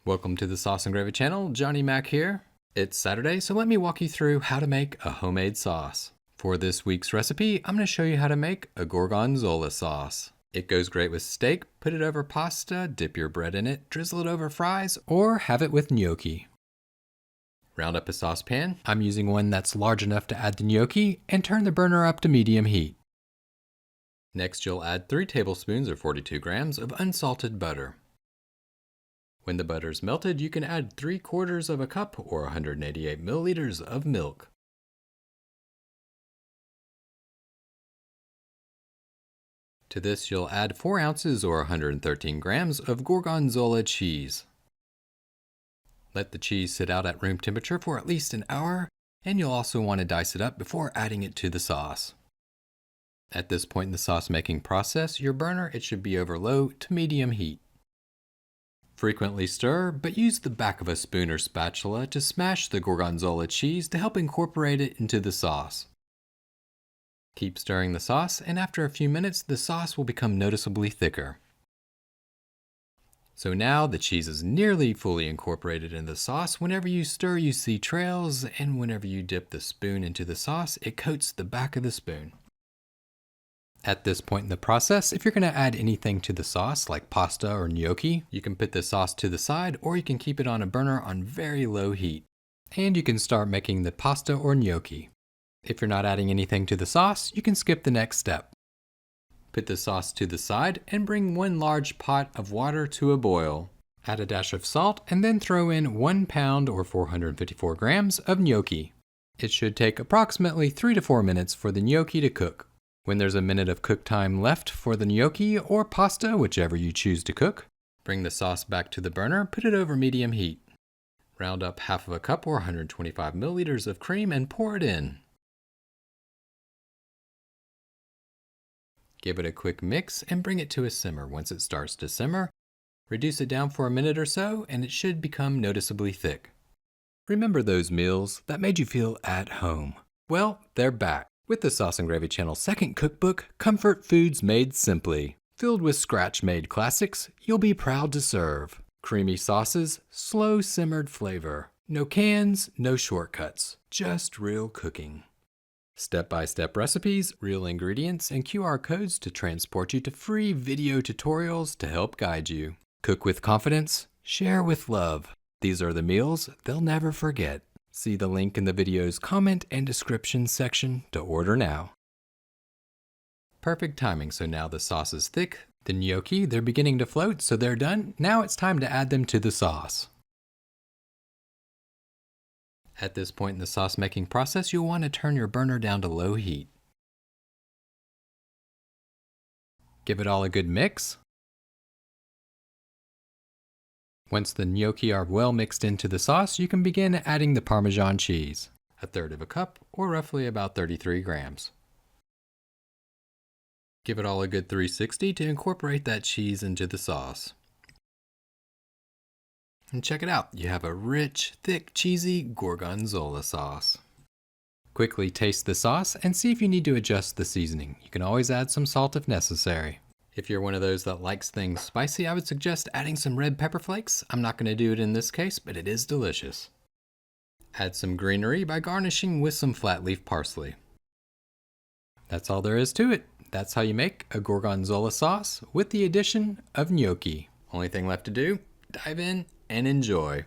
Welcome to the Sauce and Gravy channel, Johnny Mac here. It's Saturday, so let me walk you through how to make a homemade sauce. For this week's recipe, I'm going to show you how to make a Gorgonzola sauce. It goes great with steak, put it over pasta, dip your bread in it, drizzle it over fries, or have it with gnocchi. Round up a saucepan. I'm using one that's large enough to add the gnocchi, and turn the burner up to medium heat. Next, you'll add 3 tablespoons or 42 grams of unsalted butter. When the butter is melted, you can add 3/4 of a cup or 188 milliliters of milk. To this, you'll add 4 ounces or 113 grams of Gorgonzola cheese. Let the cheese sit out at room temperature for at least an hour, and you'll also want to dice it up before adding it to the sauce. At this point in the sauce making process, your burner, it should be over low to medium heat. Frequently stir, but use the back of a spoon or spatula to smash the Gorgonzola cheese to help incorporate it into the sauce. Keep stirring the sauce, and after a few minutes, the sauce will become noticeably thicker. So now the cheese is nearly fully incorporated in the sauce. Whenever you stir, you see trails, and whenever you dip the spoon into the sauce, it coats the back of the spoon. At this point in the process, if you're going to add anything to the sauce, like pasta or gnocchi, you can put the sauce to the side, or you can keep it on a burner on very low heat. And you can start making the pasta or gnocchi. If you're not adding anything to the sauce, you can skip the next step. Put the sauce to the side and bring 1 large pot of water to a boil. Add a dash of salt and then throw in 1 pound or 454 grams of gnocchi. It should take approximately 3 to 4 minutes for the gnocchi to cook. When there's a minute of cook time left for the gnocchi or pasta, whichever you choose to cook, bring the sauce back to the burner, put it over medium heat. Round up half of a cup or 125 milliliters of cream and pour it in. Give it a quick mix and bring it to a simmer. Once it starts to simmer, reduce it down for a minute or so and it should become noticeably thick. Remember those meals that made you feel at home? Well, they're back with the Sauce and Gravy channel's second cookbook, Comfort Foods Made Simply. Filled with scratch-made classics you'll be proud to serve. Creamy sauces, slow simmered flavor. No cans, no shortcuts, just real cooking. Step-by-step recipes, real ingredients, and QR codes to transport you to free video tutorials to help guide you. Cook with confidence, share with love. These are the meals they'll never forget. See the link in the video's comment and description section to order now. Perfect timing, so now the sauce is thick. The gnocchi, they're beginning to float, so they're done. Now it's time to add them to the sauce. At this point in the sauce making process, you'll want to turn your burner down to low heat. Give it all a good mix. Once the gnocchi are well mixed into the sauce, you can begin adding the Parmesan cheese, 1/3 of a cup or roughly about 33 grams. Give it all a good 360 to incorporate that cheese into the sauce. And check it out, you have a rich, thick, cheesy Gorgonzola sauce. Quickly taste the sauce and see if you need to adjust the seasoning. You can always add some salt if necessary. If you're one of those that likes things spicy, I would suggest adding some red pepper flakes. I'm not going to do it in this case, but it is delicious. Add some greenery by garnishing with some flat leaf parsley. That's all there is to it. That's how you make a Gorgonzola sauce with the addition of gnocchi. Only thing left to do, dive in and enjoy.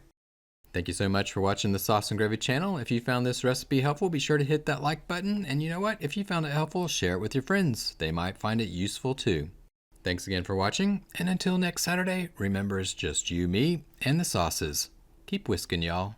Thank you so much for watching the Sauce and Gravy channel. If you found this recipe helpful, be sure to hit that like button. And you know what? If you found it helpful, share it with your friends. They might find it useful too. Thanks again for watching, and until next Saturday, remember it's just you, me, and the sauces. Keep whisking, y'all.